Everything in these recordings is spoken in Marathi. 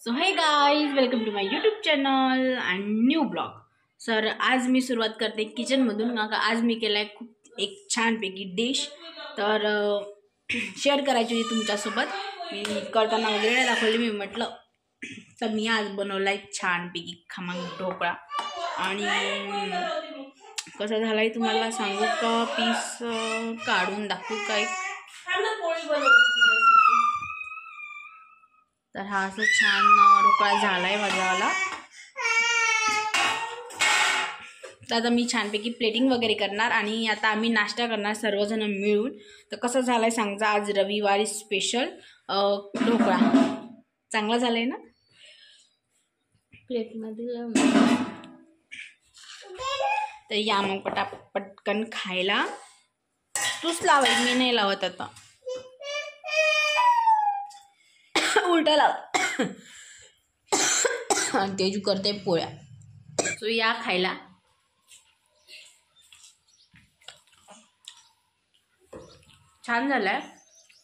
So hey guys, welcome to my YouTube channel and new blog. Sir आज मी सुरुवात करते किचनमधून. का आज मी केलाय खूप एक छानपैकी डिश. तर शेअर करायची होती तुमच्यासोबत. मी करताना वगैरे नाही दाखवली. मी म्हटलं तर मी आज बनवलाय छानपैकी खमंग ढोकळा. आणि कसं झालाय तुम्हाला सांगू का? पीस काढून दाखवू का? एक तर हा असं छान ढोकळा झालाय माझावाला. तर आता मी छानपैकी प्लेटिंग वगैरे करणार आणि आता आम्ही नाश्ता करणार सर्वजण मिळून. तर कसं झालाय सांगा. आज रविवारी स्पेशल ढोकळा चांगला झालाय ना. प्लेटमध्ये तर या मग पटकन खायला. तूच लावाय, मी नाही लावत आता. उलटा लाव. तेजू करते पोळ्या. सो या खायला. छान झालाय.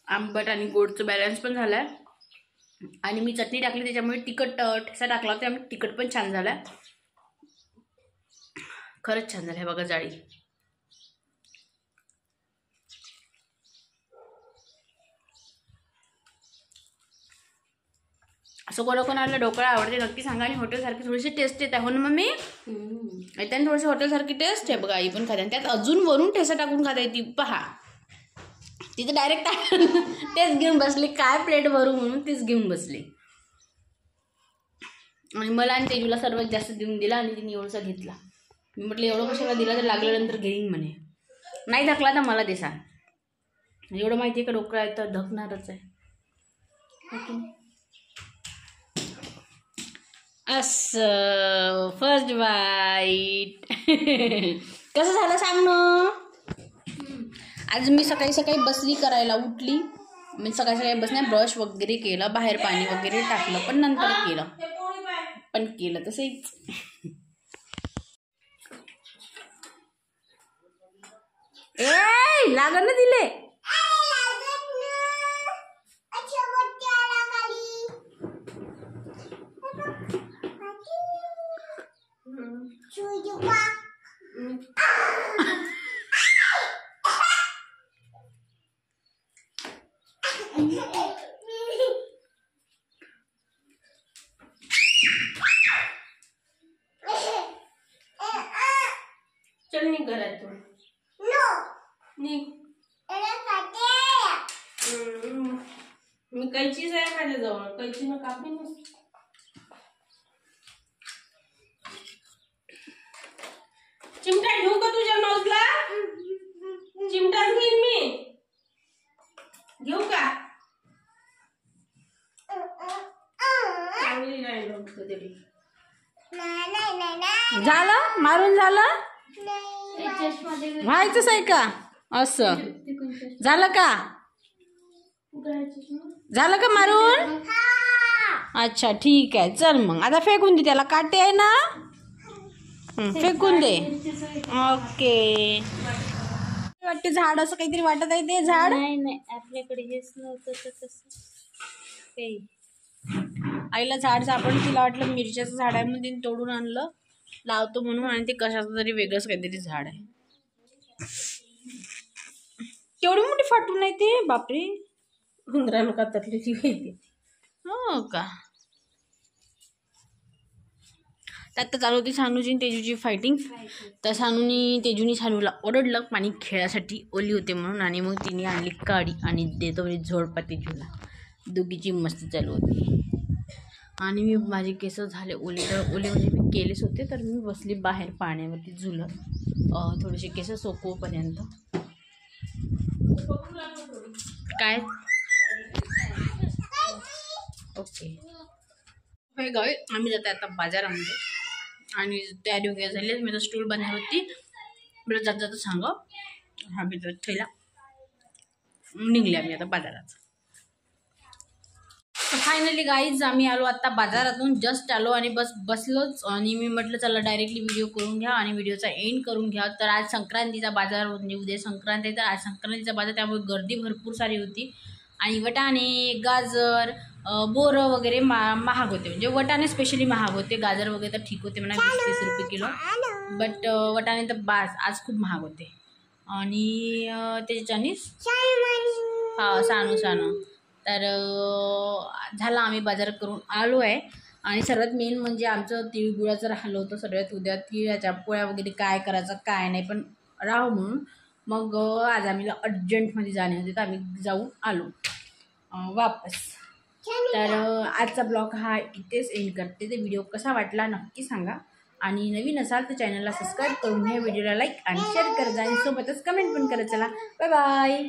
आंबट आणि गोडचं बॅलन्स पण झालाय. आणि मी चटणी टाकली त्याच्यामुळे तिखट ठेचा टाकला त्यामुळे तिखट पण छान झालाय. खरंच छान झालंय बघा. जाळी असं कोणाकोणाला ढोकळा आवडते नक्की सांगा. आणि हॉटेलसारखी थोडीशी टेस्ट येत आहे हो ना मम्मी? येते थोडीशी हॉटेलसारखी टेस्ट आहे बघा. आई पण खाते. त्यात अजून वरून ठेचा टाकून खाता येते. पहा तिथे डायरेक्ट तेच घेऊन बसले. काय प्लेट भरू म्हणून तेच घेऊन बसले. आणि मला आणि तेजूला सर्वात जास्त देऊन दिला आणि तिने एवढंसा घेतला. मी म्हटलं एवढं कशाला दिला, तर लागल्यानंतर घेईन म्हणे. नाही धकला तर मला ते सांग. एवढं माहिती आहे का ढोकळा आहे तर धकणारच आहे. असं फर्स्ट बाईट. कसं झालं सांग ना. आज मी सकाळी सकाळी बसली करायला. उठली मी सकाळी सकाळी बसण्या ब्रश वगैरे केलं, बाहेर पाणी वगैरे टाकलं, पण नंतर केलं. पण केलं तसंच. ए लागण ना दिले. चल नहीं घरात मी कैचीच आहे माझ्याजवळ. कैचीनं कापली ना. चिमटा घेऊ का तुझ्या माऊसला? चिमटाच घेईन मी. घेऊ का? चांगली नाही कधी. झालं मारून झालं. व्हायचंच आहे का? असं झालं का? झालं का मारून? अच्छा ठीक आहे. चल मग आता फेकून दे. त्याला काटे आहे ना. फेकून दे. ओके. वाटते झाड असं काहीतरी वाटत आहे. ते झाड नाही आपल्याकडे हेच नव्हतं तर कसं. आईला झाड सापडलं. तिला वाटलं मिरच्याचं झाड आहे म्हणून तिने तोडून आणलं लावतो म्हणून. आणि ते कशाचं तरी वेगळंच काहीतरी झाड आहे. केवढी मोठी फाटून आहे ते. बापरे. उंदरानं कातरलेली माहिती. हो का? त्यात चालू होती सानूची तेजूची फायटिंग. तर तेजूनी सानूला ओरडलं पाणी खेळासाठी ओली होते म्हणून. आणि मग तिने आणली काडी आणि देतो म्हणजे झोडपा तेजूला. दोघीची मस्ती चालू होती. आणि मी माझे केस झाले ओले. तर ओले म्हणजे मी केलेच होते. तर मी बसली बाहेर पाण्यावरती झुलत थोडेसे केस सोकवपर्यंत. काय ओके गाय. आम्ही जातो आता बाजारामध्ये. आणि तयारी वगैरे झाली. मी तर स्टूल बनवली होती. मला जात जातं सांग. हा मी तर ठेवला. निघले आम्ही आता बाजारात. फायनली गाईज आम्ही आलो आता बाजारातून. जस्ट आलो आणि बसलोच. आणि मी म्हटलं चला डायरेक्टली व्हिडिओ करून घ्या आणि व्हिडिओचा एंड करून घ्या. तर आज संक्रांतीचा बाजार म्हणजे उद्या संक्रांती आहे. तर आज संक्रांतीचा बाजार त्यामुळे गर्दी भरपूर सारी होती. आणि वटाणे, गाजर, बोरं वगैरे महाग होते, म्हणजे वटाणे स्पेशली महाग होते. गाजर वगैरे तर ठीक होते म्हणा 20-30 रुपये किलो, बट वटाणे तर बास आज खूप महाग होते. आणि त्याच्याने सानू तर झाला आम्ही बाजार करून आलो आहे. आणि सर्वात मेन म्हणजे आमचं तिळगुळाचं राहिलं होतं सगळ्यात. उद्या तिळाच्या पोळ्या वगैरे काय करायचं काय नाही, पण राहू म्हणून मग आज आम्हाला अर्जंटमध्ये जाणे होते, तर आम्ही जाऊन आलो वापस. तर आजचा ब्लॉग हा इथेच एंड करते. ते व्हिडिओ कसा वाटला नक्की सांगा, आणि नवीन असाल तर चॅनलला सबस्क्राईब करून घ्या, व्हिडिओला लाईक आणि शेअर करत जा, आणि सोबतच कमेंट पण करत चला. Bye bye.